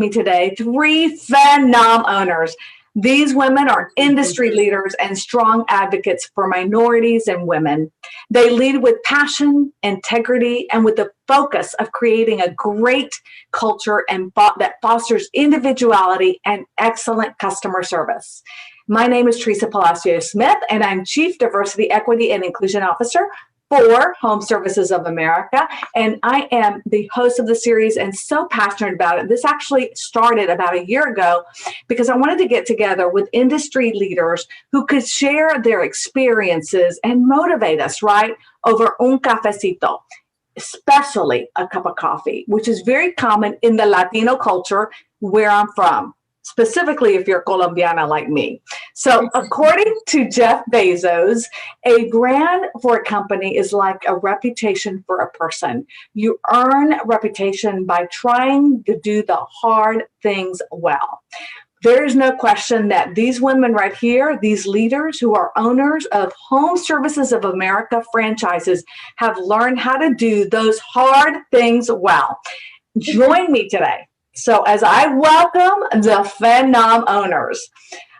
me today, three phenom owners. These women are industry leaders and strong advocates for minorities and women. They lead with passion, integrity, and with the focus of creating a great culture and that fosters individuality and excellent customer service. My name is Teresa Palacios Smith, and I'm Chief Diversity, Equity, and Inclusion Officer for Home Services of America, and I am the host of the series and so passionate about it. This actually started about a year ago because I wanted to get together with industry leaders who could share their experiences and motivate us, right, over un cafecito, especially a cup of coffee, which is very common in the Latino culture where I'm from. Specifically, if you're Colombiana like me. So according to Jeff Bezos, a brand for a company is like a reputation for a person. You earn reputation by trying to do the hard things well. There is no question that these women right here, these leaders who are owners of Home Services of America franchises, have learned how to do those hard things well. Join me today. So as I welcome the phenom owners.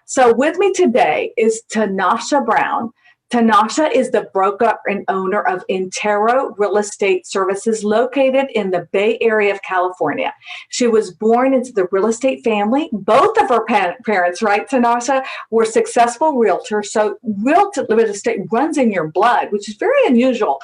So with me today is Tanasha Brown. Tanasha is the broker and owner of Intero Real Estate Services located in the Bay Area of California. She was born into the real estate family. Both of her parents, right, Tanasha, were successful realtors. So real estate runs in your blood, which is very unusual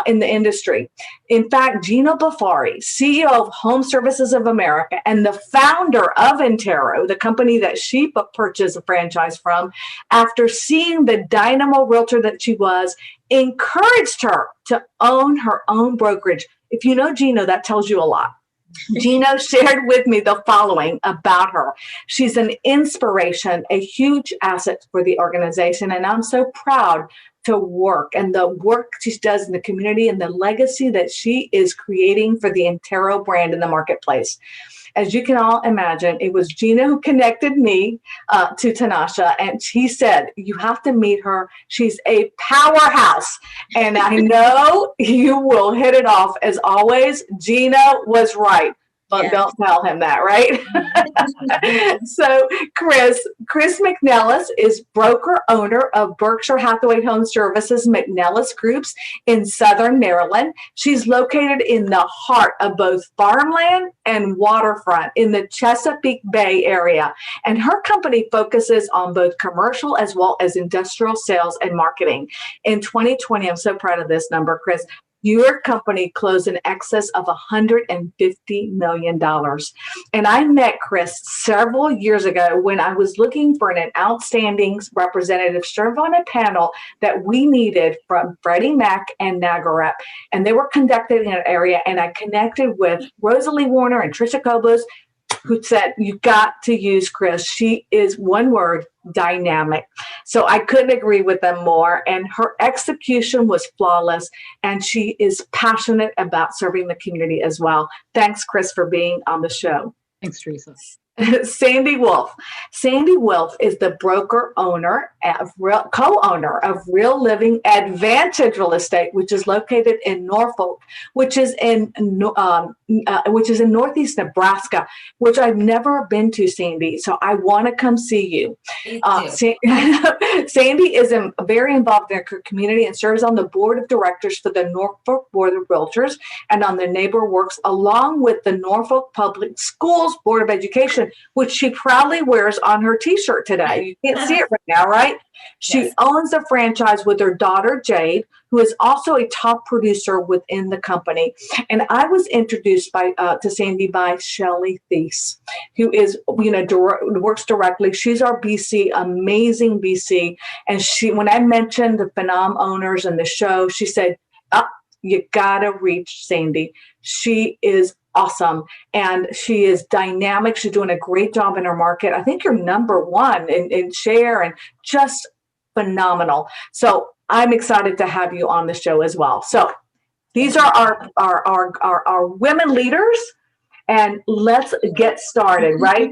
in the industry. In fact, Gino Bafari, CEO of Home Services of America and the founder of Intero, the company that she purchased a franchise from, after seeing the dynamo realtor that she was, encouraged her to own her own brokerage. If you know Gino, that tells you a lot. Gino shared with me the following about her. She's an inspiration, a huge asset for the organization, and I'm so proud to work and the work she does in the community and the legacy that she is creating for the Intero brand in the marketplace. As you can all imagine, it was Gina who connected me to Tanasha, and she said, you have to meet her. She's a powerhouse, and I know you will hit it off. As always, Gina was right. But don't tell him that, right? So Chris McNellis is broker owner of Berkshire Hathaway Home Services McNellis Groups in Southern Maryland. She's located in the heart of both farmland and waterfront in the Chesapeake Bay area. And her company focuses on both commercial as well as industrial sales and marketing. In 2020, I'm so proud of this number, Chris. Your company closed in excess of $150 million. And I met Chris several years ago when I was looking for an outstanding representative serve on a panel that we needed from Freddie Mac and Nagarep. And they were conducted in an area, and I connected with Rosalie Warner and Trisha Kobos, who said, you got to use Chris. She is, one word, dynamic. So I couldn't agree with them more. And her execution was flawless. And she is passionate about serving the community as well. Thanks, Chris, for being on the show. Thanks, Teresa. Sandy Wolf. Sandy Wolf is the broker owner, co-owner of Real Living Advantage Real Estate, which is located in Norfolk, which is in Northeast Nebraska, which I've never been to, Sandy. So I want to come see you. Sandy is very involved in her community and serves on the board of directors for the Norfolk Board of Realtors and on the Neighbor Works, along with the Norfolk Public Schools Board of Education, which she proudly wears on her t-shirt today. You can't see it right now, right? She owns the franchise with her daughter, Jade, who is also a top producer within the company. And I was introduced to Sandy by Shelly Thies, who is, works directly. She's our BC, amazing BC. And when I mentioned the Phenom owners and the show, she said, you gotta reach Sandy. She is awesome. And she is dynamic. She's doing a great job in her market. I think you're number one in share and just phenomenal. So I'm excited to have you on the show as well. So these are our women leaders, and let's get started, right?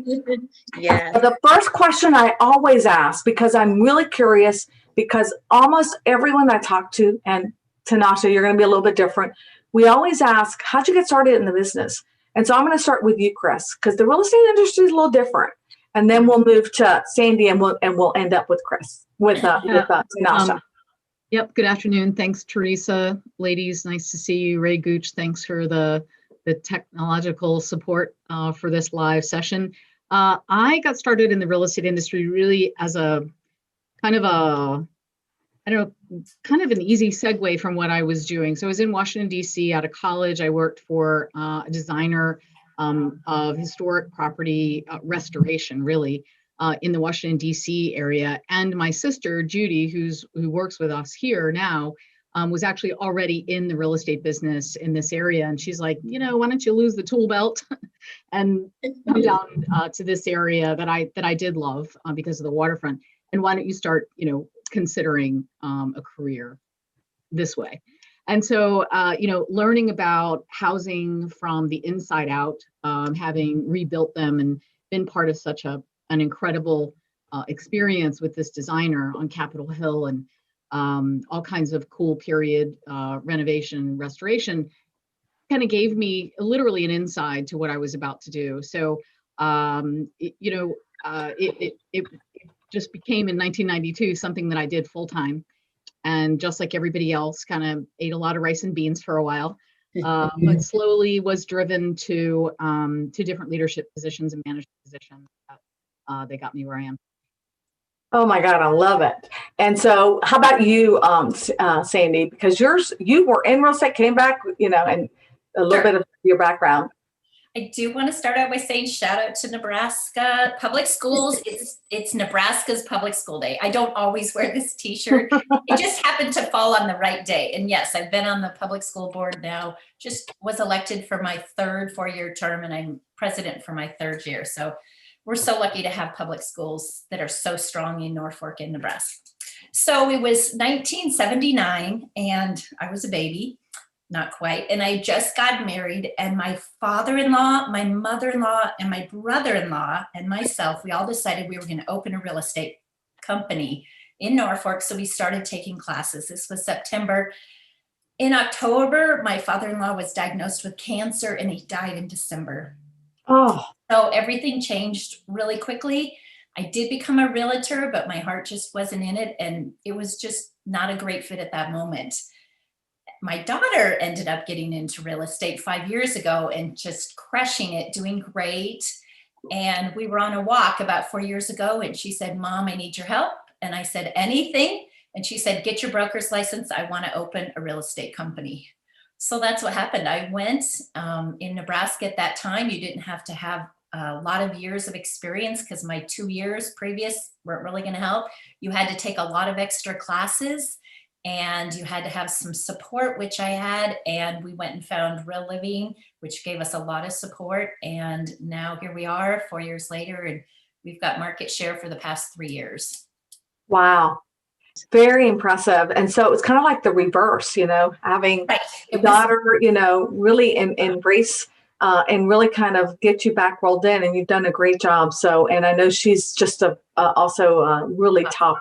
Yeah. The first question I always ask, because I'm really curious, because almost everyone I talk to, and Tanasha, you're going to be a little bit different. We always ask, how'd you get started in the business? And so I'm going to start with you, Chris, because the real estate industry is a little different. And then we'll move to Sandy, and we'll end up with Chris, with Tinasha. Yep. Good afternoon. Thanks, Teresa. Ladies, nice to see you. Ray Gooch, thanks for the technological support for this live session. I got started in the real estate industry really as a kind of an easy segue from what I was doing. So I was in Washington, D.C. out of college. I worked for a designer of historic property restoration, really, in the Washington, D.C. area. And my sister, Judy, who works with us here now, was actually already in the real estate business in this area. And she's like, why don't you lose the tool belt and come down to this area that I did love because of the waterfront. And why don't you start, considering a career this way? And so, learning about housing from the inside out, having rebuilt them and been part of such an incredible experience with this designer on Capitol Hill and all kinds of cool period renovation, restoration, kind of gave me literally an inside to what I was about to do. So, it just became in 1992 something that I did full time. And just like everybody else, kind of ate a lot of rice and beans for a while, but slowly was driven to different leadership positions and management positions that they got me where I am. Oh my God, I love it. And so how about you, Sandy, because you were in real estate, came back, and a little bit of your background. I do want to start out by saying shout out to Nebraska Public Schools. It's Nebraska's Public School Day. I don't always wear this t-shirt. It just happened to fall on the right day. And yes, I've been on the public school board now, just was elected for my third 4-year term, and I'm president for my 3rd year. So we're so lucky to have public schools that are so strong in Norfolk and Nebraska. So it was 1979 and I was a baby. Not quite. And I just got married, and my father-in-law, my mother-in-law, and my brother-in-law and myself, we all decided we were going to open a real estate company in Norfolk. So we started taking classes. This was September. In October, my father-in-law was diagnosed with cancer and he died in December. Oh. So everything changed really quickly. I did become a realtor, but my heart just wasn't in it. And it was just not a great fit at that moment. My daughter ended up getting into real estate 5 years ago and just crushing it, doing great. And we were on a walk about 4 years ago, and she said, "Mom, I need your help." And I said, "Anything?" And she said, "Get your broker's license. I want to open a real estate company." So that's what happened. I went in Nebraska at that time. You didn't have to have a lot of years of experience because my 2 years previous weren't really going to help. You had to take a lot of extra classes. And you had to have some support, which I had. And we went and found Real Living, which gave us a lot of support. And now here we are 4 years later, and we've got market share for the past 3 years. Wow. Very impressive. And so it was kind of like the reverse, having a daughter, really embrace and really kind of get you back rolled in. And you've done a great job. So, and I know she's just also really top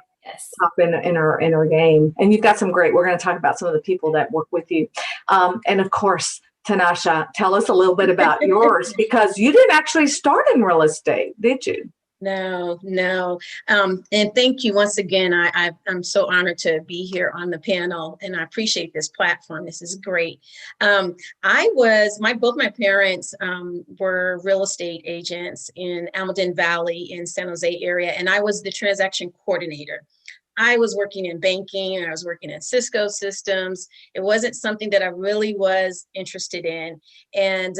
in her game. And you've got some we're going to talk about some of the people that work with you. And of course, Tinasha, tell us a little bit about yours, because you didn't actually start in real estate, did you? No. And thank you once again. I'm so honored to be here on the panel, and I appreciate this platform. This is great. Both my parents were real estate agents in Almaden Valley in San Jose area, and I was the transaction coordinator. I was working in banking, and I was working in Cisco systems. It wasn't something that I really was interested in. And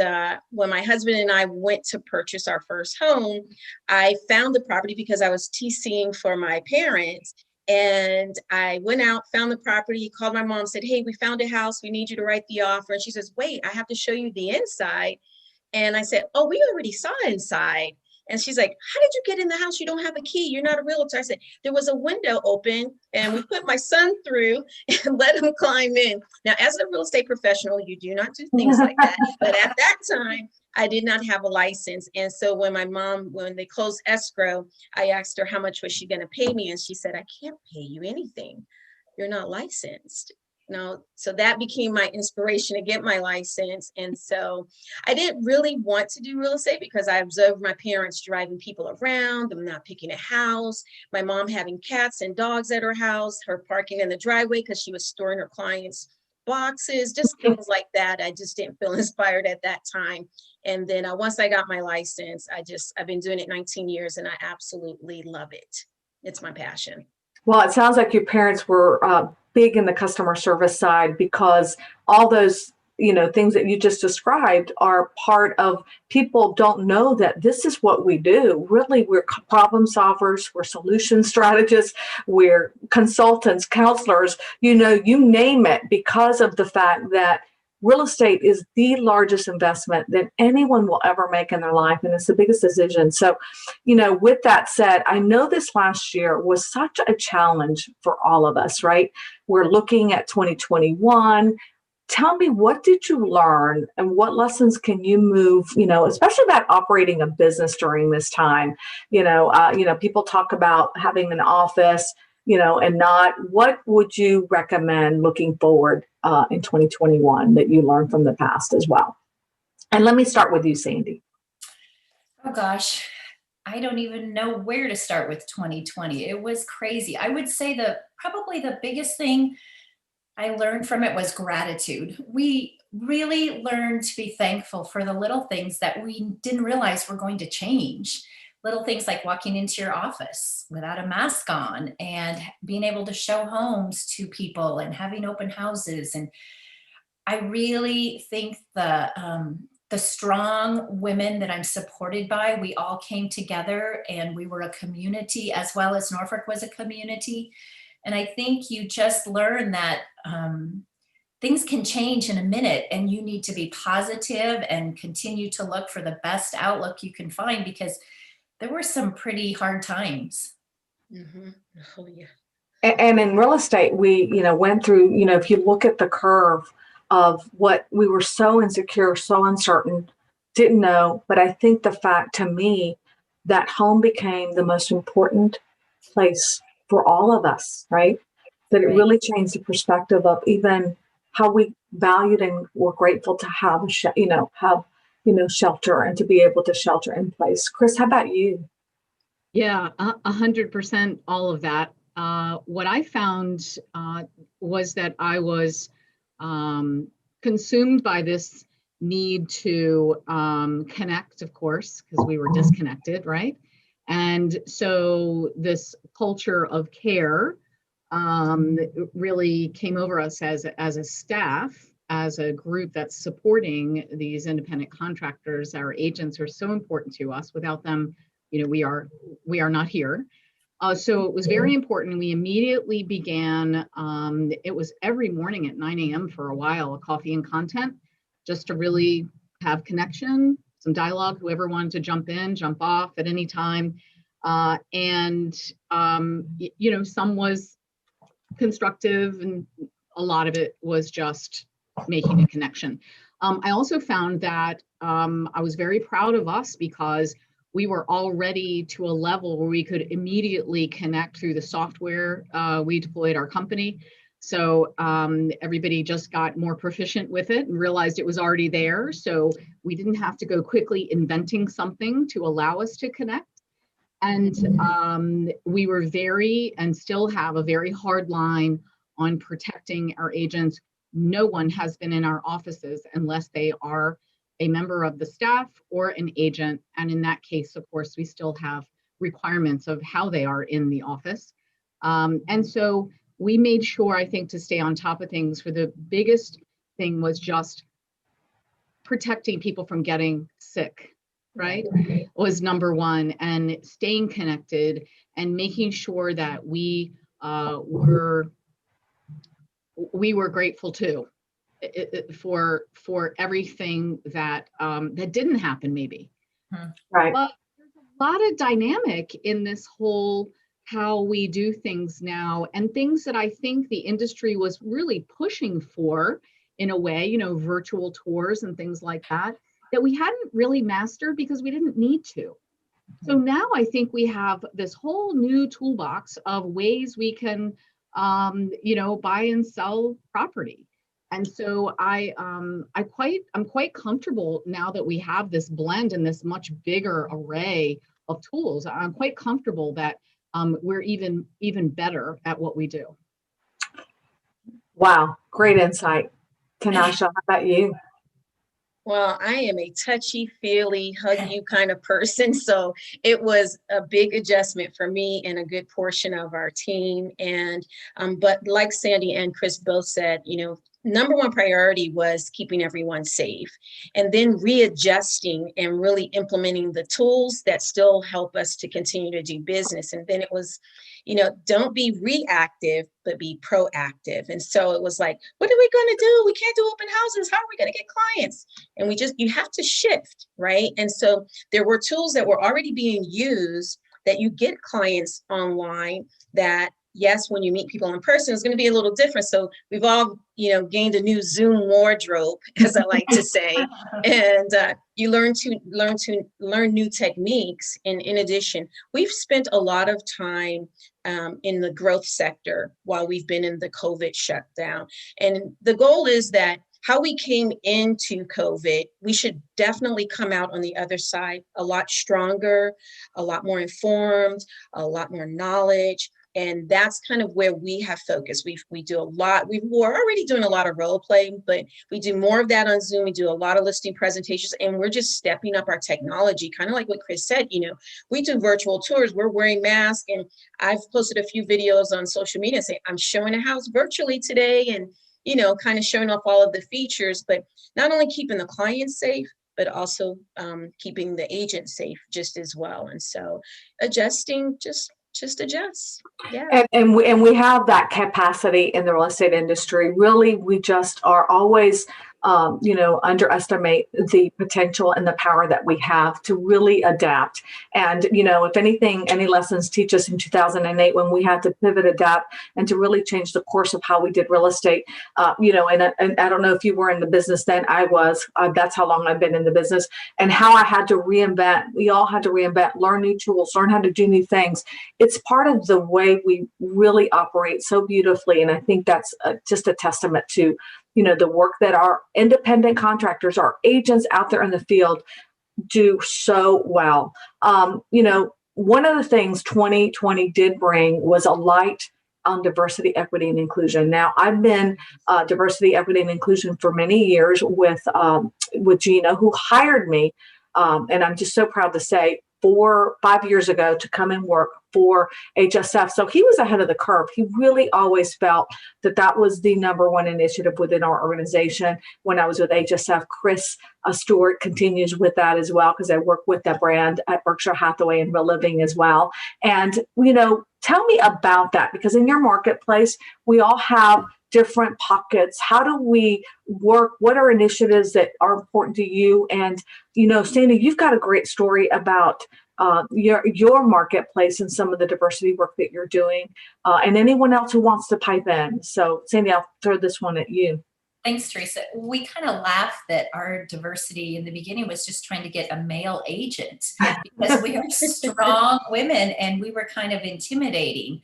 when my husband and I went to purchase our first home, I found the property because I was TCing for my parents. And I went out, found the property, called my mom, said, "Hey, we found a house. We need you to write the offer." And she says, "Wait, I have to show you the inside." And I said, "Oh, we already saw inside." And she's like, "How did you get in the house? You don't have a key. You're not a realtor." I said, "There was a window open and we put my son through and let him climb in." Now, as a real estate professional, you do not do things like that. But at that time, I did not have a license. And so when they closed escrow, I asked her how much was she going to pay me. And she said, "I can't pay you anything. You're not licensed." So that became my inspiration to get my license. And so I didn't really want to do real estate because I observed my parents driving people around, them not picking a house, my mom having cats and dogs at her house, her parking in the driveway because she was storing her clients' boxes, just things like that. I just didn't feel inspired at that time. And then once I got my license, I've been doing it 19 years and I absolutely love it. It's my passion. Well, it sounds like your parents were big in the customer service side, because all those, things that you just described are part of, people don't know that this is what we do. Really, we're problem solvers, we're solution strategists, we're consultants, counselors, you name it, because of the fact that real estate is the largest investment that anyone will ever make in their life, and it's the biggest decision. So, with that said, I know this last year was such a challenge for all of us, right? We're looking at 2021. Tell me, what did you learn and what lessons can you move, especially about operating a business during this time? People talk about having an office, and not. What would you recommend looking forward in 2021 that you learned from the past as well? And let me start with you, Sandy. Oh gosh, I don't even know where to start with 2020. It was crazy. I would say probably the biggest thing I learned from it was gratitude. We really learned to be thankful for the little things that we didn't realize were going to change. Little things like walking into your office without a mask on and being able to show homes to people and having open houses. And I really think the strong women that I'm supported by, we all came together and we were a community, as well as Norfolk was a community. And I think you just learn that things can change in a minute, and you need to be positive and continue to look for the best outlook you can find, because there were some pretty hard times. Mm-hmm. Oh, yeah. And in real estate, we, went through, if you look at the curve of what we were so insecure, so uncertain, didn't know. But I think the fact, to me, that home became the most important place for all of us, right? That it Right. really changed the perspective of even how we valued and were grateful to have shelter, and to be able to shelter in place. Chris, how about you? Yeah, 100% all of that. What I found was that I was consumed by this need to connect, of course, because we were disconnected, right? And so this culture of care really came over us as a staff, as a group that's supporting these independent contractors. Our agents are so important to us. Without them, we are not here. So it was very important. We immediately began, it was every morning at 9 a.m. for a while, a coffee and content, just to really have connection, some dialogue, whoever wanted to jump in, jump off at any time. Some was constructive, and a lot of it was just making a connection. I also found that I was very proud of us, because we were already to a level where we could immediately connect through the software we deployed our company. So everybody just got more proficient with it and realized it was already there. So we didn't have to go quickly inventing something to allow us to connect. And we were and still have a very hard line on protecting our agents. No one has been in our offices unless they are a member of the staff or an agent. And in that case, of course, we still have requirements of how they are in the office. And so we made sure, I think, to stay on top of things. For the biggest thing was just protecting people from getting sick, right? Was number one, and staying connected and making sure that we were grateful too for everything that didn't happen, maybe. Right. But there's a lot of dynamic in this whole how we do things now, and things that I think the industry was really pushing for in a way, virtual tours and things like that we hadn't really mastered because we didn't need to. So now I think we have this whole new toolbox of ways we can buy and sell property. And so I'm quite comfortable now that we have this blend and this much bigger array of tools. I'm quite comfortable that we're even better at what we do. Wow, great insight. Tanasha, how about you? Well, I am a touchy-feely, hug you kind of person. So it was a big adjustment for me and a good portion of our team. And but like Sandy and Chris both said, number one priority was keeping everyone safe, and then readjusting and really implementing the tools that still help us to continue to do business. And then it was, don't be reactive, but be proactive. And so it was like, what are we going to do? We can't do open houses. How are we going to get clients? And you have to shift, right? And so there were tools that were already being used that you get clients online that, yes, when you meet people in person, it's going to be a little different. So we've all, gained a new Zoom wardrobe, as I like to say, and you learn new techniques. And in addition, we've spent a lot of time in the growth sector while we've been in the COVID shutdown. And the goal is that how we came into COVID, we should definitely come out on the other side a lot stronger, a lot more informed, a lot more knowledge. And that's kind of where we have focused. We do a lot. We were already doing a lot of role playing, but we do more of that on Zoom. We do a lot of listing presentations, and we're just stepping up our technology, kind of like what Chris said. We do virtual tours. We're wearing masks, and I've posted a few videos on social media saying I'm showing a house virtually today, and kind of showing off all of the features, but not only keeping the clients safe, but also keeping the agent safe just as well. And so adjusting, just adjust. Yeah. And we have that capacity in the real estate industry. Really, we just are always, underestimate the potential and the power that we have to really adapt. And, if anything, any lessons teach us in 2008 when we had to pivot, adapt, and to really change the course of how we did real estate. And I don't know if you were in the business then. I was. That's how long I've been in the business, and how I had to reinvent. We all had to reinvent, learn new tools, learn how to do new things. It's part of the way we really operate so beautifully. And I think that's just a testament to, the work that our independent contractors, our agents out there in the field do so well. One of the things 2020 did bring was a light on diversity, equity, and inclusion. Now, I've been diversity, equity, and inclusion for many years with Gina, who hired me. And I'm just so proud to say 5 years ago to come and work for HSF. So he was ahead of the curve. He really always felt that was the number one initiative within our organization. When I was with HSF, Chris Stewart continues with that as well, because I work with that brand at Berkshire Hathaway and Real Living as well. And, tell me about that, because in your marketplace, we all have different pockets. How do we work? What are initiatives that are important to you? And, Sandy, you've got a great story about your marketplace and some of the diversity work that you're doing, and anyone else who wants to pipe in. So, Sandy, I'll throw this one at you. Thanks, Teresa. We kind of laughed that our diversity in the beginning was just trying to get a male agent because we are strong women and we were kind of intimidating.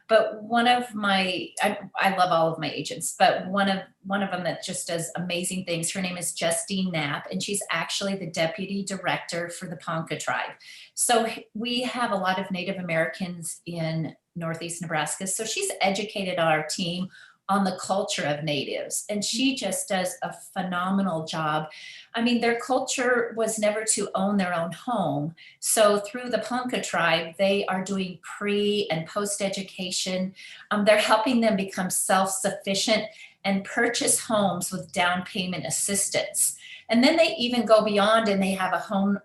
But I love all of my agents, but one of them that just does amazing things. Her name is Justine Knapp, and she's actually the deputy director for the Ponca tribe. So we have a lot of Native Americans in Northeast Nebraska. So she's educated our team on the culture of natives, and she just does a phenomenal job. I mean, their culture was never to own their own home. So through the Ponca tribe, they are doing pre and post education. They're helping them become self-sufficient and purchase homes with down payment assistance. And then they even go beyond and they have a home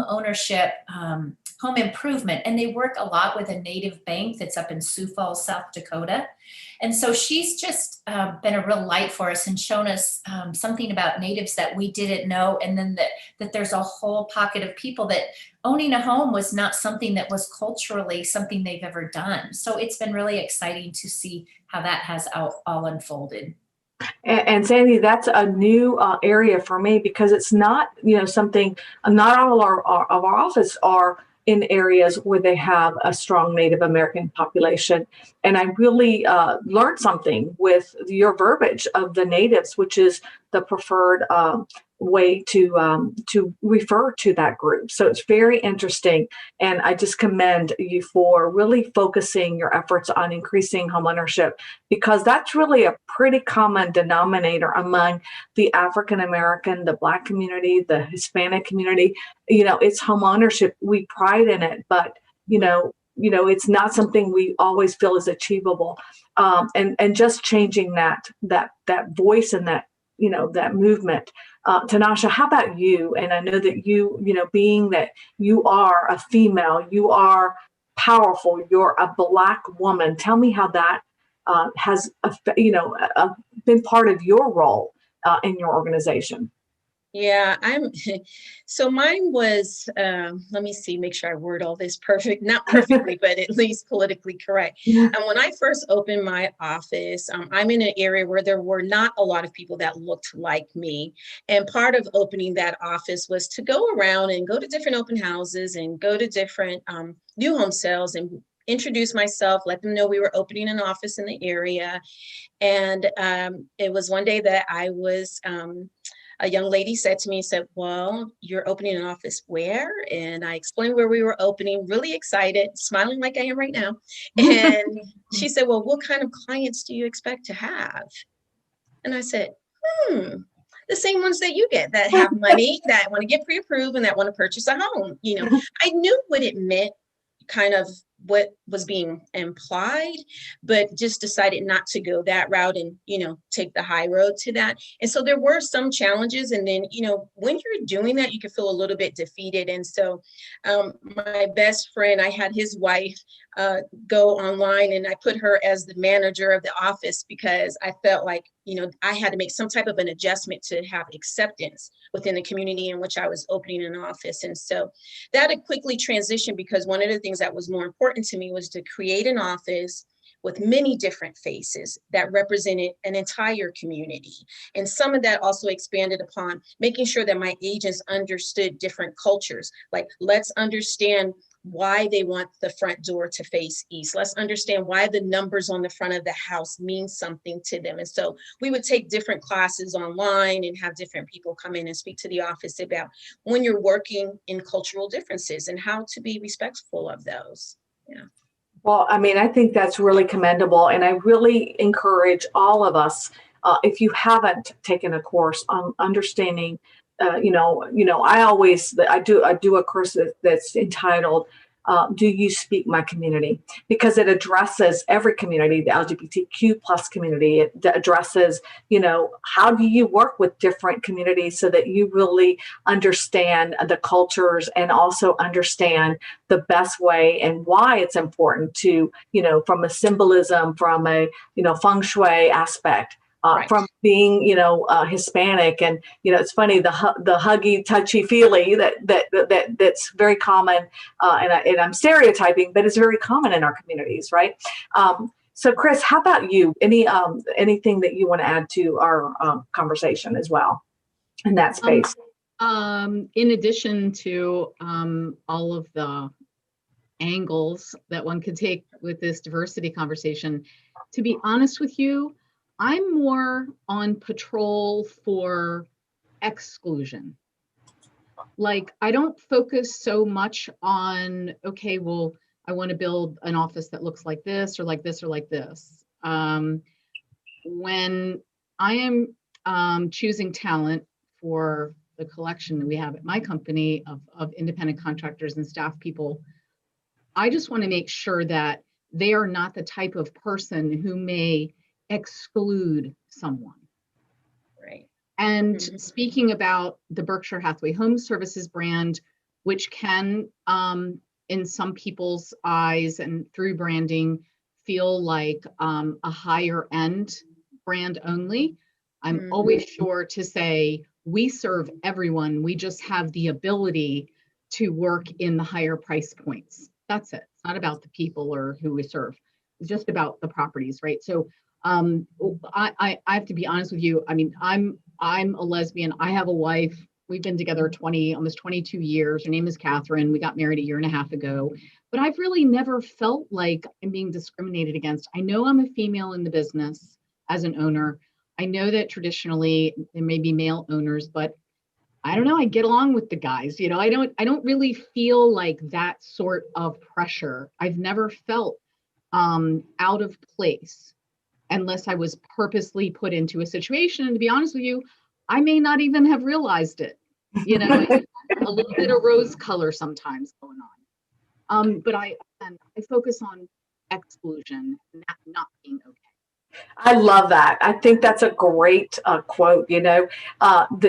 ownership, home improvement, and they work a lot with a native bank that's up in Sioux Falls, South Dakota. And so she's just been a real light for us and shown us something about natives that we didn't know. And then that there's a whole pocket of people that owning a home was not something that was culturally something they've ever done. So it's been really exciting to see how that has all unfolded. And Sandy, that's a new area for me, because it's not, something, not all of our office are in areas where they have a strong Native American population. And I really learned something with your verbiage of the natives, which is the preferred way to refer to that group. So it's very interesting. And I just commend you for really focusing your efforts on increasing homeownership, because that's really a pretty common denominator among the African American, the Black community, the Hispanic community. It's homeownership. We pride in it, but it's not something we always feel is achievable. And just changing that voice and that movement. Tanasha, how about you? And I know that being that you are a female, you are powerful, you're a Black woman. Tell me how that has, been part of your role in your organization. Yeah, so mine was, let me see, make sure I word all this not perfectly, but at least politically correct. And when I first opened my office, I'm in an area where there were not a lot of people that looked like me. And part of opening that office was to go around and go to different open houses and go to different new home sales and introduce myself, let them know we were opening an office in the area. And it was one day that I was, a young lady said to me, well, you're opening an office where? And I explained where we were opening, really excited, smiling like I am right now. And she said, well, what kind of clients do you expect to have? And I said, the same ones that you get, that have money, that want to get pre-approved and that want to purchase a home. I knew what it meant, kind of what was being implied, but just decided not to go that route and, take the high road to that. And so there were some challenges. And then, when you're doing that, you can feel a little bit defeated. And so my best friend, I had his wife go online, and I put her as the manager of the office because I felt like, I had to make some type of an adjustment to have acceptance within the community in which I was opening an office. And so that had quickly transitioned, because one of the things that was more important to me was to create an office with many different faces that represented an entire community. And some of that also expanded upon making sure that my agents understood different cultures. Like, let's understand why they want the front door to face east. Let's understand why the numbers on the front of the house mean something to them. And so we would take different classes online and have different people come in and speak to the office about when you're working in cultural differences and how to be respectful of those. Yeah. Well, I think that's really commendable. And I really encourage all of us, if you haven't taken a course on understanding, I do a course that's entitled, Do You Speak My Community? Because it addresses every community, the LGBTQ plus community. It addresses, how do you work with different communities so that you really understand the cultures and also understand the best way and why it's important to, from a symbolism, from a, feng shui aspect. Right. From being, Hispanic, and it's funny, the huggy, touchy feely that's very common, and I'm stereotyping, but it's very common in our communities, right? So, Chris, how about you? Anything that you want to add to our conversation as well in that space? In addition to all of the angles that one could take with this diversity conversation, to be honest with you, I'm more on patrol for exclusion. Like, I don't focus so much on, okay, well, I want to build an office that looks like this or like this or like this. When I am choosing talent for the collection that we have at my company of independent contractors and staff people, I just want to make sure that they are not the type of person who may exclude someone. Right. And speaking about the Berkshire Hathaway Home Services brand, which can, in some people's eyes and through branding, feel like a higher end brand only, I'm always sure to say we serve everyone. We just have the ability to work in the higher price points. That's it. It's not about the people or who we serve. It's just about the properties, right? So I have to be honest with you. I mean, I'm a lesbian. I have a wife. We've been together almost 22 years. Her name is Catherine. We got married a year and a half ago, but I've really never felt like I'm being discriminated against. I know I'm a female in the business as an owner. I know that traditionally there may be male owners, but I don't know, I get along with the guys. I don't really feel like that sort of pressure. I've never felt out of place unless I was purposely put into a situation. And to be honest with you, I may not even have realized it. A little bit of rose color sometimes going on. But I focus on exclusion, not being okay. I love that. I think that's a great quote,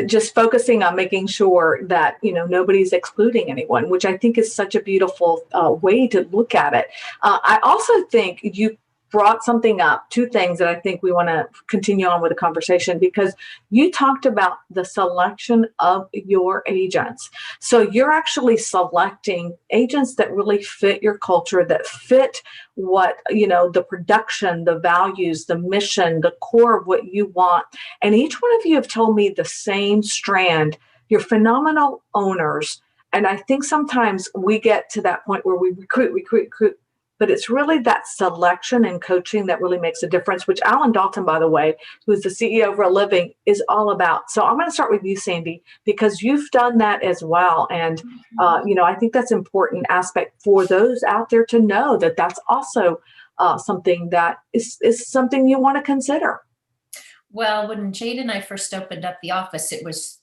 just focusing on making sure that, nobody's excluding anyone, which I think is such a beautiful way to look at it. I also think you brought something up, two things that I think we want to continue on with the conversation, because you talked about the selection of your agents. So you're actually selecting agents that really fit your culture, that fit what, the production, the values, the mission, the core of what you want. And each one of you have told me the same strand. You're phenomenal owners. And I think sometimes we get to that point where we recruit, but it's really that selection and coaching that really makes a difference, which Alan Dalton, by the way, who is the CEO of Real Living, is all about. So I'm going to start with you, Sandy, because you've done that as well. And, I think that's an important aspect for those out there to know that that's also something that is something you want to consider. Well, when Jade and I first opened up the office,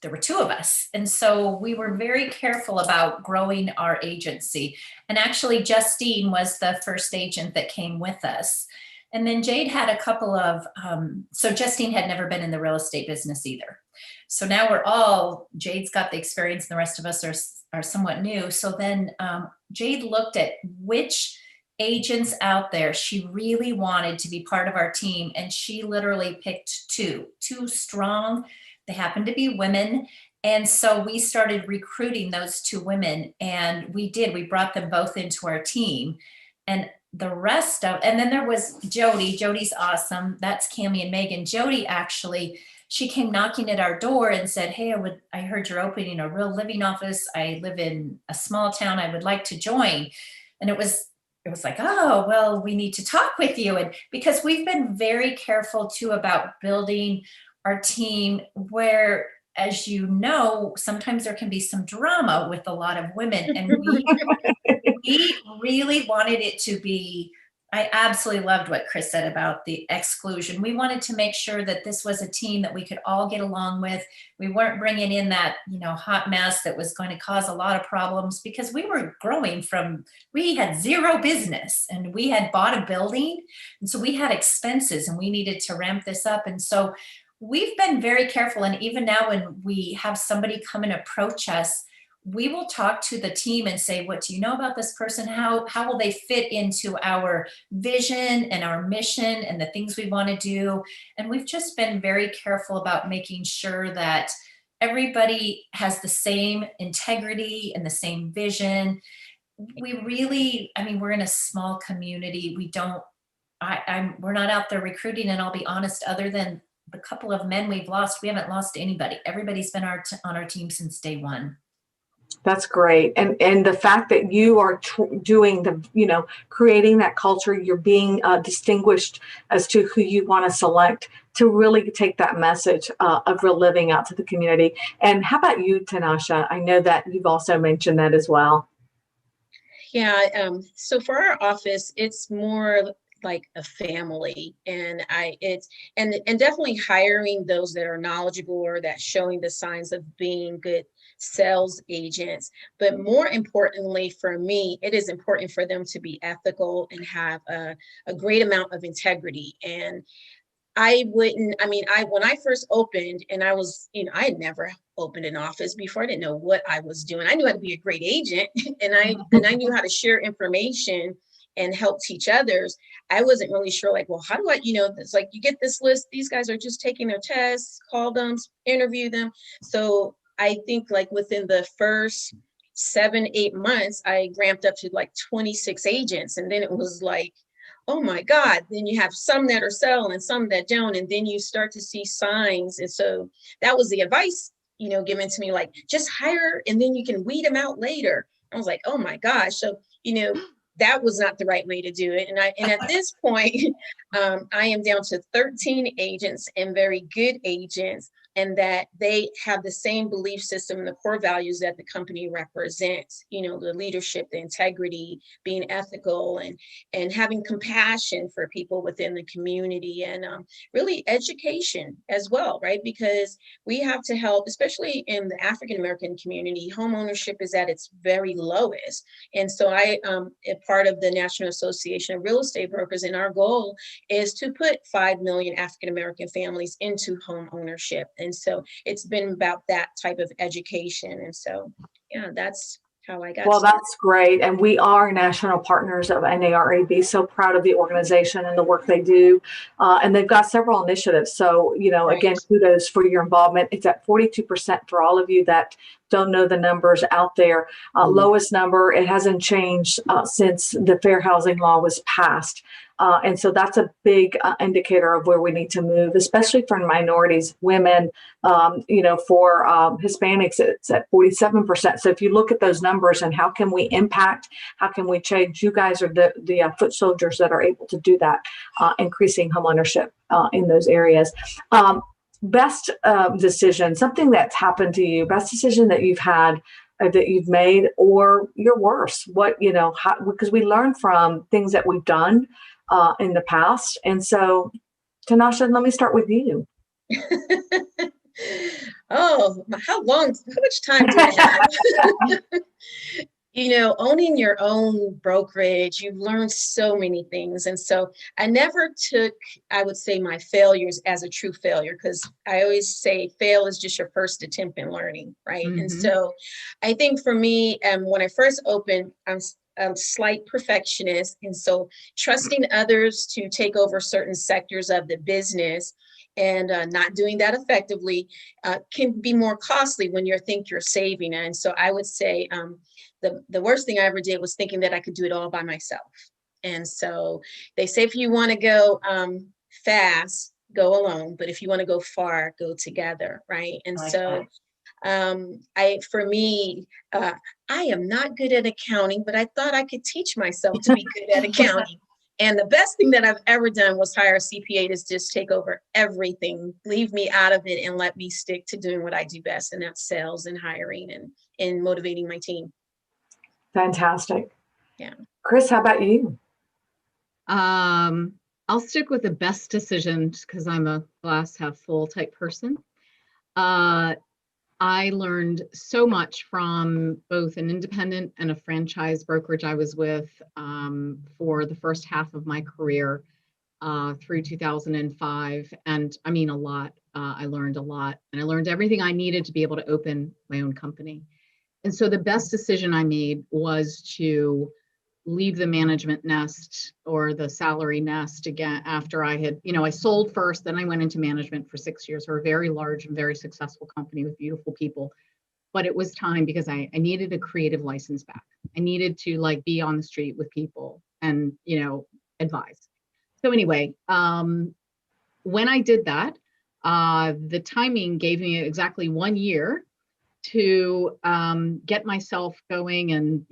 there were two of us. And so we were very careful about growing our agency. And actually, Justine was the first agent that came with us. And then Jade had a couple of, so Justine had never been in the real estate business either. So now Jade's got the experience and the rest of us are somewhat new. So then Jade looked at which agents out there she really wanted to be part of our team, and she literally picked two strong. They happened to be women, and so we started recruiting those two women, and we brought them both into our team. And and then there was Jody's awesome. That's Cammie and Megan. Jody, actually, she came knocking at our door and said, hey, I heard you're opening a Real Living office. I live in a small town. I would like to join. And it was like, oh, well, we need to talk with you. And because we've been very careful too about building our team where, as you know, sometimes there can be some drama with a lot of women. And we really wanted it to be, I absolutely loved what Chris said about the exclusion. We wanted to make sure that this was a team that we could all get along with. We weren't bringing in that, hot mess that was going to cause a lot of problems, because we were growing we had zero business and we had bought a building. And so we had expenses and we needed to ramp this up. And so we've been very careful. And even now when we have somebody come and approach us, we will talk to the team and say, what do you know about this person? How will they fit into our vision and our mission and the things we want to do? And we've just been very careful about making sure that everybody has the same integrity and the same vision. We really, we're in a small community. We're not out there recruiting, and I'll be honest, other than the couple of men we've lost, we haven't lost anybody. Everybody's been on our team since day one. That's great. And the fact that you are doing creating that culture, you're being distinguished as to who you want to select to really take that message of Real Living out to the community. And how about you, Tanasha? I know that you've also mentioned that as well. Yeah. So for our office, it's more like a family, and definitely hiring those that are knowledgeable or that showing the signs of being good sales agents. But more importantly for me, it is important for them to be ethical and have a great amount of integrity. And when I first opened, and I was, I had never opened an office before. I didn't know what I was doing. I knew how to be a great agent and I knew how to share information and help teach others. I wasn't really sure, like, well, how do I, it's like you get this list, these guys are just taking their tests, call them, interview them. So I think like within the first 7-8 months, I ramped up to like 26 agents. And then it was like, oh my God, then you have some that are selling and some that don't. And then you start to see signs. And so that was the advice given to me, like, just hire and then you can weed them out later. I was like, oh my gosh. So, that was not the right way to do it. And at this point, I am down to 13 agents and very good agents, and that they have the same belief system and the core values that the company represents, the leadership, the integrity, being ethical, and having compassion for people within the community, and really education as well, right? Because we have to help, especially in the African-American community, home ownership is at its very lowest. And so I am part of the National Association of Real Estate Brokers, and our goal is to put 5 million African-American families into home ownership. And so it's been about that type of education. And so, yeah, that's how I got Well, started. that's great. And we are national partners of NARAB. So proud of the organization and the work they do. And they've got several initiatives. So, again, kudos for your involvement. It's at 42% for all of you that don't know the numbers out there. Lowest number, it hasn't changed since the fair housing law was passed. And so that's a big indicator of where we need to move, especially for minorities, women, for Hispanics, it's at 47%. So if you look at those numbers and how can we impact, how can we change, you guys are the foot soldiers that are able to do that, increasing homeownership in those areas. Best decision, something that's happened to you, best decision that you've had, that you've made, or your worst, because we learn from things that we've done in the past. And so, Tanasha, let me start with you. Oh, how much time do I have? Owning your own brokerage, you've learned so many things. And so I never took, I would say, my failures as a true failure, because I always say fail is just your first attempt in learning, right? Mm-hmm. And so I think for me, when I first opened, I'm a slight perfectionist. And so trusting others to take over certain sectors of the business and not doing that effectively can be more costly when you think you're saving. And so I would say the worst thing I ever did was thinking that I could do it all by myself. And so they say, if you want to go fast, go alone. But if you want to go far, go together, right? And so I am not good at accounting, but I thought I could teach myself to be good at accounting. And the best thing that I've ever done was hire a CPA to just take over everything, leave me out of it, and let me stick to doing what I do best, and that's sales and hiring and motivating my team. Fantastic. Yeah. Chris, how about you? I'll stick with the best decision just because I'm a glass half full type person. I learned so much from both an independent and a franchise brokerage I was with for the first half of my career through 2005. And I mean, a lot. I learned a lot, and I learned everything I needed to be able to open my own company. And so the best decision I made was to leave the management nest or the salary nest again after I had, I sold first, then I went into management for 6 years for a very large and very successful company with beautiful people. But it was time because I needed a creative license back. I needed to be on the street with people and, advise. So anyway, when I did that, the timing gave me exactly 1 year to get myself going, and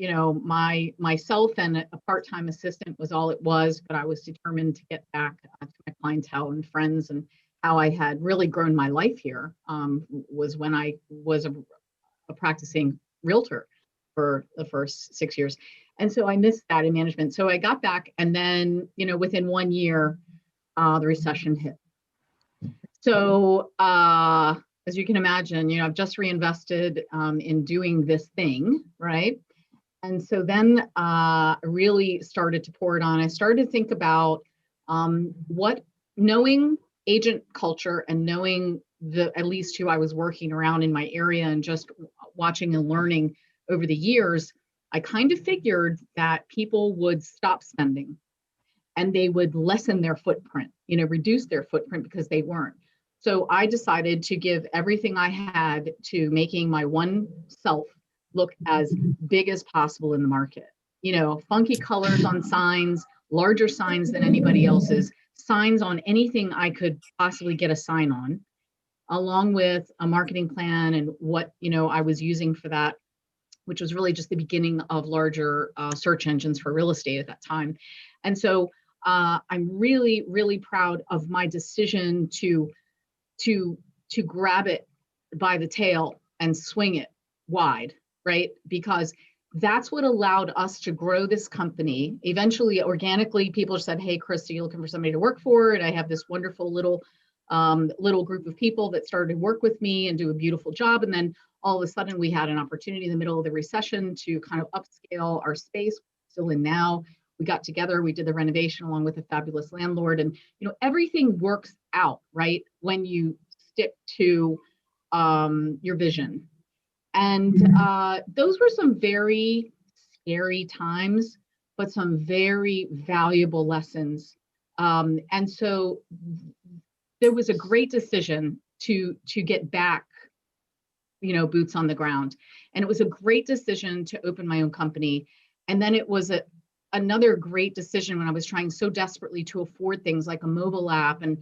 myself and a part-time assistant was all it was, but I was determined to get back to my clientele and friends, and how I had really grown my life here was when I was a practicing realtor for the first 6 years. And so I missed that in management. So I got back, and then within 1 year the recession hit. So as you can imagine, I've just reinvested in doing this thing, right? And so then I really started to pour it on. I started to think about knowing agent culture and knowing at least who I was working around in my area, and just watching and learning over the years, I kind of figured that people would stop spending and they would lessen their footprint, reduce their footprint because they weren't. So I decided to give everything I had to making my one self look as big as possible in the market. Funky colors on signs, larger signs than anybody else's, signs on anything I could possibly get a sign on. along with a marketing plan and what, I was using for that, which was really just the beginning of larger search engines for real estate at that time. And so I'm really, really proud of my decision to grab it by the tail and swing it wide, right? Because that's what allowed us to grow this company. Eventually, organically, people said, "Hey, Chris, are you looking for somebody to work for?" And I have this wonderful little group of people that started to work with me and do a beautiful job. And then all of a sudden, we had an opportunity in the middle of the recession to kind of upscale our space. Still in now, we got together, we did the renovation along with a fabulous landlord, and everything works out, right, when you stick to your vision. And those were some very scary times, but some very valuable lessons. And so there was a great decision to get back, boots on the ground. And it was a great decision to open my own company. And then it was another great decision when I was trying so desperately to afford things like a mobile app and,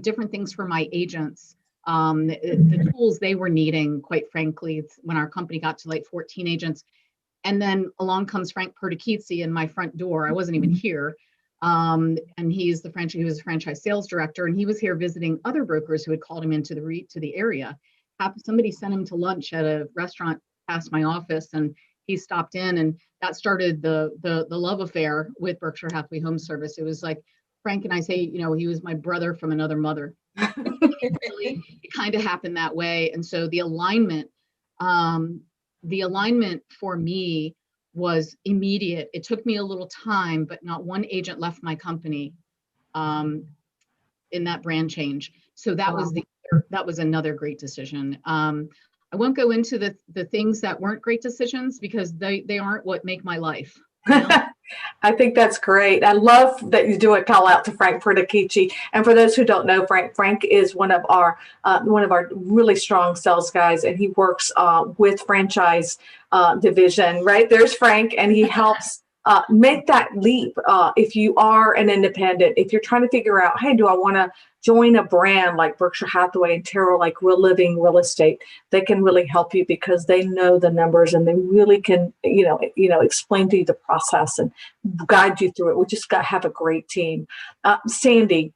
different things for my agents. The tools they were needing, quite frankly, when our company got to like 14 agents. And then along comes Frank Perticchizzi in my front door. I wasn't even here. And he was a franchise sales director, and he was here visiting other brokers who had called him into the area. Somebody sent him to lunch at a restaurant past my office, and he stopped in, and that started the love affair with Berkshire Hathaway Home Service. It was like Frank and I say, he was my brother from another mother. It kind of happened that way. And so the alignment for me was immediate. It took me a little time, but not one agent left my company in that brand change. So that was another great decision. I won't go into the things that weren't great decisions because they aren't what make my life. I think that's great. I love that you do a call out to Frank Perticchizzi. And for those who don't know, Frank is one of our really strong sales guys, and he works with franchise division. Right there's Frank, and he helps make that leap. If you are an independent, if you're trying to figure out, hey, do I want to join a brand like Berkshire Hathaway and Terrell, like Real Living Real Estate, they can really help you because they know the numbers and they really can, explain to you the process and guide you through it. We just got to have a great team. Sandy,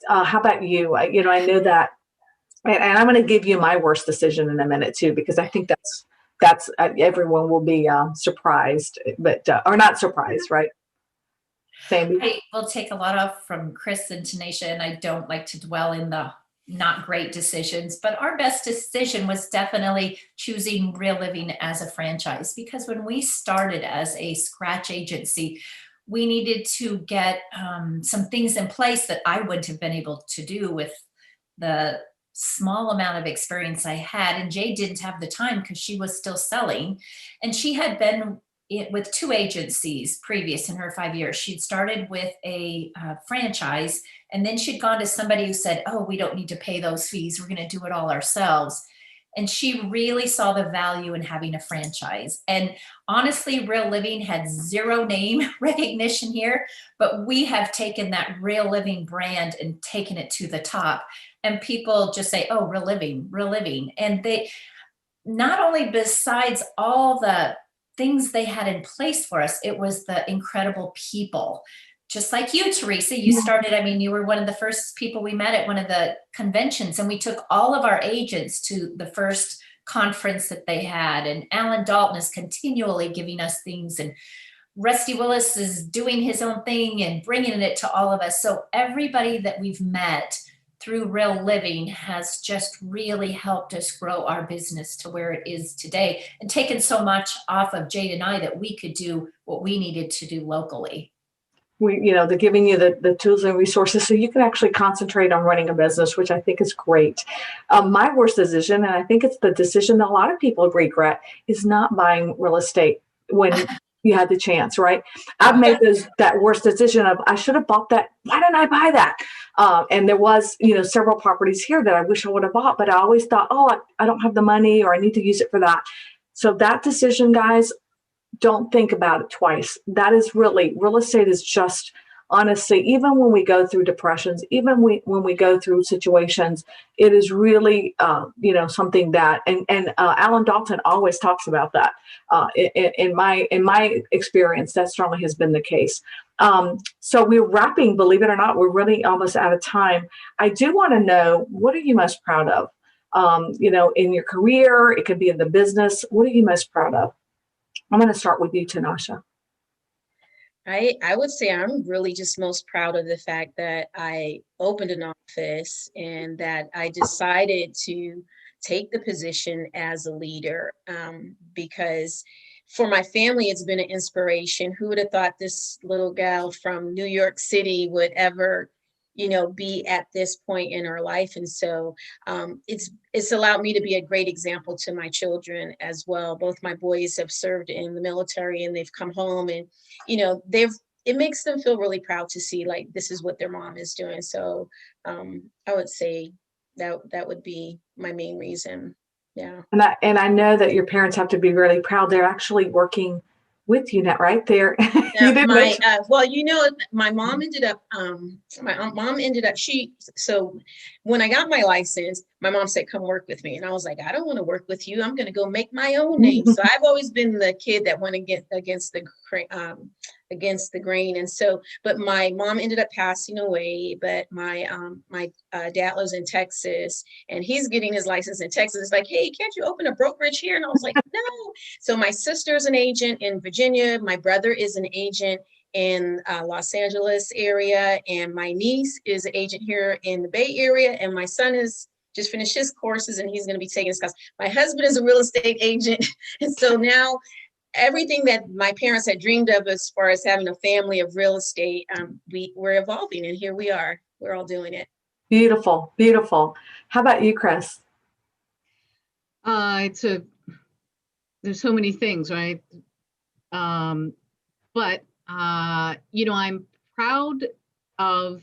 how about you? I know that, and I'm going to give you my worst decision in a minute too, because I think that's everyone will be surprised, but or not surprised, right? Sandy? I will take a lot off from Chris and Tanisha, and I don't like to dwell in the not great decisions, but our best decision was definitely choosing Real Living as a franchise, because when we started as a scratch agency, we needed to get some things in place that I wouldn't have been able to do with the small amount of experience I had. And Jay didn't have the time because she was still selling, and she had been with 2 agencies previous in her 5 years. She'd started with a franchise, and then she'd gone to somebody who said, "Oh, we don't need to pay those fees. We're going to do it all ourselves." And she really saw the value in having a franchise. And honestly, Real Living had 0 name recognition here, but we have taken that Real Living brand and taken it to the top. And people just say, "Oh, Real Living, Real Living." And they, not only besides all the things they had in place for us, it was the incredible people. Just like you, Teresa, you started, you were one of the first people we met at one of the conventions, and we took all of our agents to the first conference that they had. And Alan Dalton is continually giving us things, and Rusty Willis is doing his own thing and bringing it to all of us. So everybody that we've met through Real Living has just really helped us grow our business to where it is today, and taken so much off of Jade and I that we could do what we needed to do locally. They're giving you the tools and resources so you can actually concentrate on running a business, which I think is great. My worst decision, and I think it's the decision that a lot of people regret, is not buying real estate when you had the chance, right? I've made that worst decision of, I should have bought that. Why didn't I buy that? And there was, several properties here that I wish I would have bought, but I always thought, I don't have the money, or I need to use it for that. So that decision, guys, don't think about it twice. That is really, real estate is just honestly, even when we go through depressions, even when we go through situations, it is really, something that, and Alan Dalton always talks about that. In my experience, that strongly has been the case. So we're wrapping, believe it or not, we're really almost out of time. I do want to know, what are you most proud of? In your career, it could be in the business. What are you most proud of? I'm going to start with you, Tanasha. I would say I'm really just most proud of the fact that I opened an office and that I decided to take the position as a leader, because for my family, it's been an inspiration. Who would have thought this little gal from New York City would ever, be at this point in her life? And so it's allowed me to be a great example to my children as well. Both my boys have served in the military and they've come home, and it makes them feel really proud to see, like, this is what their mom is doing. So I would say that would be my main reason. Yeah. And I know that your parents have to be really proud. They're actually working with you now, right? There. Yeah, my mom ended up, so when I got my license, my mom said, come work with me. And I was like, I don't want to work with you. I'm going to go make my own name. So I've always been the kid that went against the grain. And so, but my mom ended up passing away, but my dad lives in Texas and he's getting his license in Texas. It's like, hey, can't you open a brokerage here? And I was like, no. So my sister's an agent in Virginia. My brother is an agent in Los Angeles area. And my niece is an agent here in the Bay Area. And my son is just finished his courses and he's going to be taking his class. My husband is a real estate agent. And so now everything that my parents had dreamed of as far as having a family of real estate, we're evolving, and here we are. We're all doing it. Beautiful, beautiful. How about you, Chris? There's so many things, right? But I'm proud of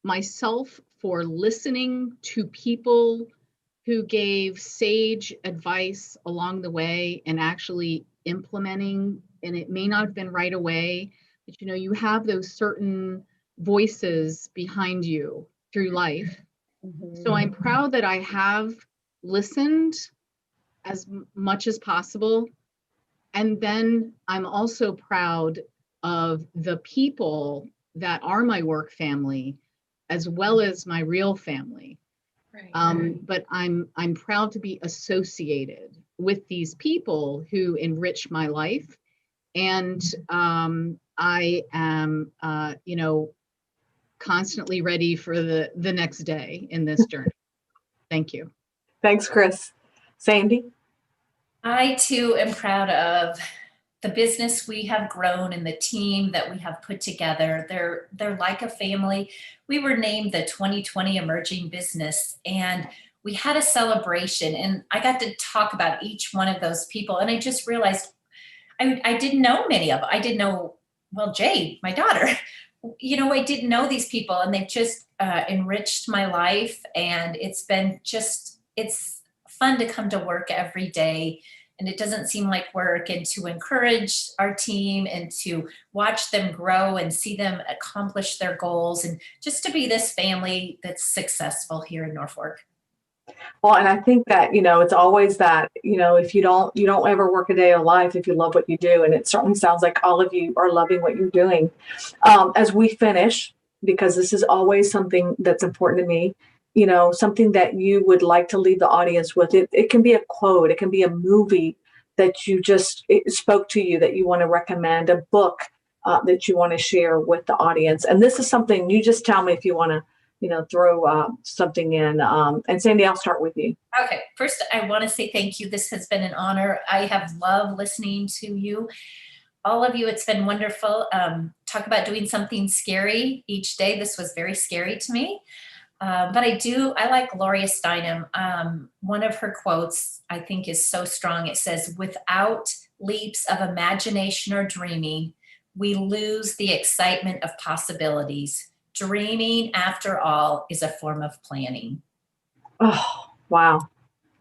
myself for listening to people who gave sage advice along the way and actually implementing, and it may not have been right away, but you have those certain voices behind you through life. Mm-hmm. So I'm proud that I have listened as much as possible. And then I'm also proud of the people that are my work family, as well as my real family. Right. But I'm proud to be associated with these people who enrich my life. And I am, constantly ready for the next day in this journey. Thank you. Thanks, Chris. Sandy? I too am proud of the business we have grown and the team that we have put together. They're like a family. We were named the 2020 Emerging Business, and we had a celebration, and I got to talk about each one of those people. And I just realized I didn't know many of them. I didn't know, Jade, my daughter, I didn't know these people, and they've just enriched my life. And it's fun to come to work every day. And it doesn't seem like work, and to encourage our team and to watch them grow and see them accomplish their goals, and just to be this family that's successful here in Norfolk. Well, and I think that, it's always that, if you don't ever work a day of life if you love what you do. And it certainly sounds like all of you are loving what you're doing. As we finish, because this is always something that's important to me, something that you would like to leave the audience with. It can be a quote, it can be a movie that it spoke to you that you want to recommend, a book that you want to share with the audience. And this is something you just tell me if you want to, throw something in. And Sandy, I'll start with you. Okay. First, I want to say thank you. This has been an honor. I have loved listening to you. All of you, it's been wonderful. Talk about doing something scary each day. This was very scary to me. But I like Gloria Steinem. One of her quotes I think is so strong. It says, without leaps of imagination or dreaming, we lose the excitement of possibilities. Dreaming, after all, is a form of planning. Oh, wow.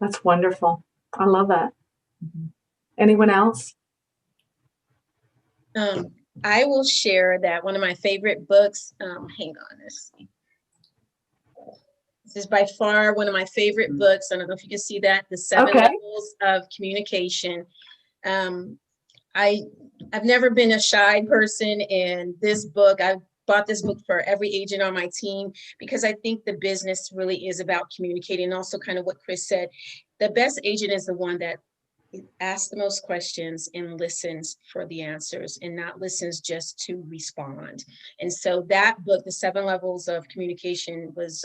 That's wonderful. I love that. Mm-hmm. Anyone else? I will share that one of my favorite books, hang on, let's see. This is by far one of my favorite books. I don't know if you can see that, The Seven Levels of Communication. I've never been a shy person, and this book, I bought this book for every agent on my team because I think the business really is about communicating. And also kind of what Chris said, the best agent is the one that asks the most questions and listens for the answers and not listens just to respond. And so that book, The Seven Levels of Communication, was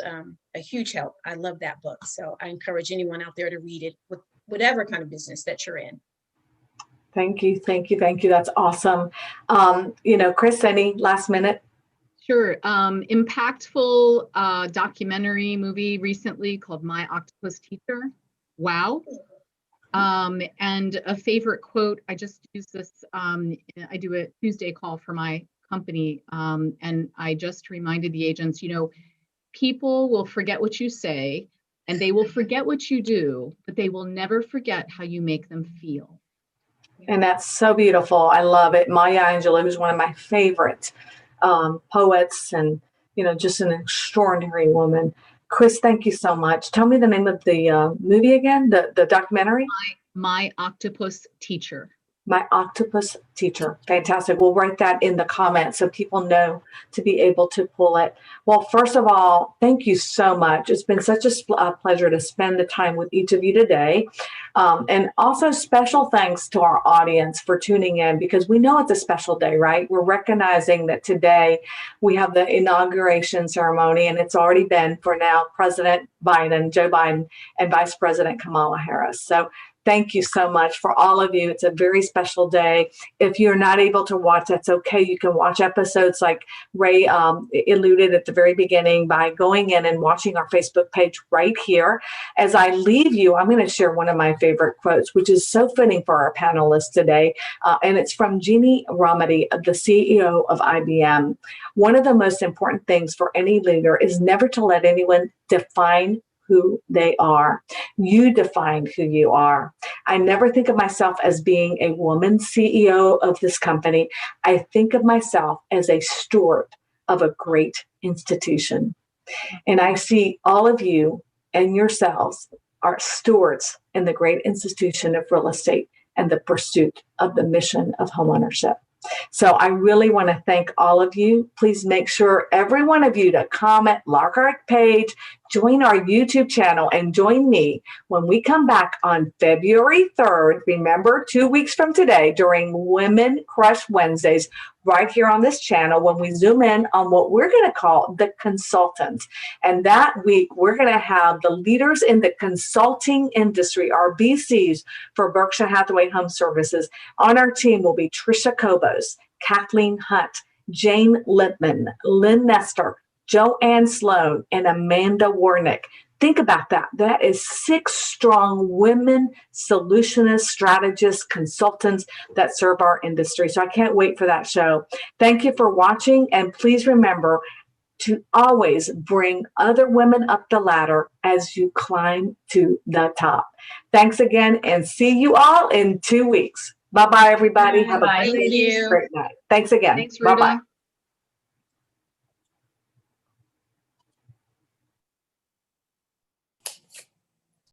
a huge help. I love that book. So I encourage anyone out there to read it with whatever kind of business that you're in. Thank you. Thank you. Thank you. That's awesome. Chris, any last minute? Sure. Impactful documentary movie recently called My Octopus Teacher. Wow. And a favorite quote, I just used this, I do a Tuesday call for my company, and I just reminded the agents, people will forget what you say and they will forget what you do, but they will never forget how you make them feel. And that's so beautiful. I love it. Maya Angelou is one of my favorite poets, and just an extraordinary woman. Chris, thank you so much. Tell me the name of the movie again, the documentary. My Octopus Teacher. My Octopus Teacher. Fantastic. We'll write that in the comments so people know to be able to pull it. Well, first of all, thank you so much. It's been such a pleasure to spend the time with each of you today. And also special thanks to our audience for tuning in, because we know it's a special day, right? We're recognizing that today we have the inauguration ceremony, and it's already been for now President Biden, Joe Biden, and Vice President Kamala Harris. So thank you so much for all of you. It's a very special day. If you're not able to watch, that's okay. You can watch episodes like Ray alluded at the very beginning by going in and watching our Facebook page right here. As I leave you, I'm going to share one of my favorite quotes, which is so fitting for our panelists today. And it's from Jeannie Rometty, the CEO of IBM. One of the most important things for any leader is never to let anyone define who they are. You define who you are. I never think of myself as being a woman CEO of this company. I think of myself as a steward of a great institution. And I see all of you and yourselves are stewards in the great institution of real estate and the pursuit of the mission of homeownership. So I really want to thank all of you. Please make sure every one of you to comment, like our page, join our YouTube channel, and join me when we come back on February 3rd. Remember, 2 weeks from today during Women Crush Wednesdays, right here on this channel, when we zoom in on what we're going to call the consultants. And that week, we're going to have the leaders in the consulting industry, our BCs for Berkshire Hathaway Home Services. On our team will be Trisha Kobos, Kathleen Hunt, Jane Lipman, Lynn Nestor, Joanne Sloan, and Amanda Warnick. Think about that. That is 6 strong women solutionists, strategists, consultants that serve our industry. So I can't wait for that show. Thank you for watching. And please remember to always bring other women up the ladder as you climb to the top. Thanks again, and see you all in 2 weeks. Bye-bye, everybody. Have a Thank you. great night. Thanks again. Thanks, Rita. Bye-bye.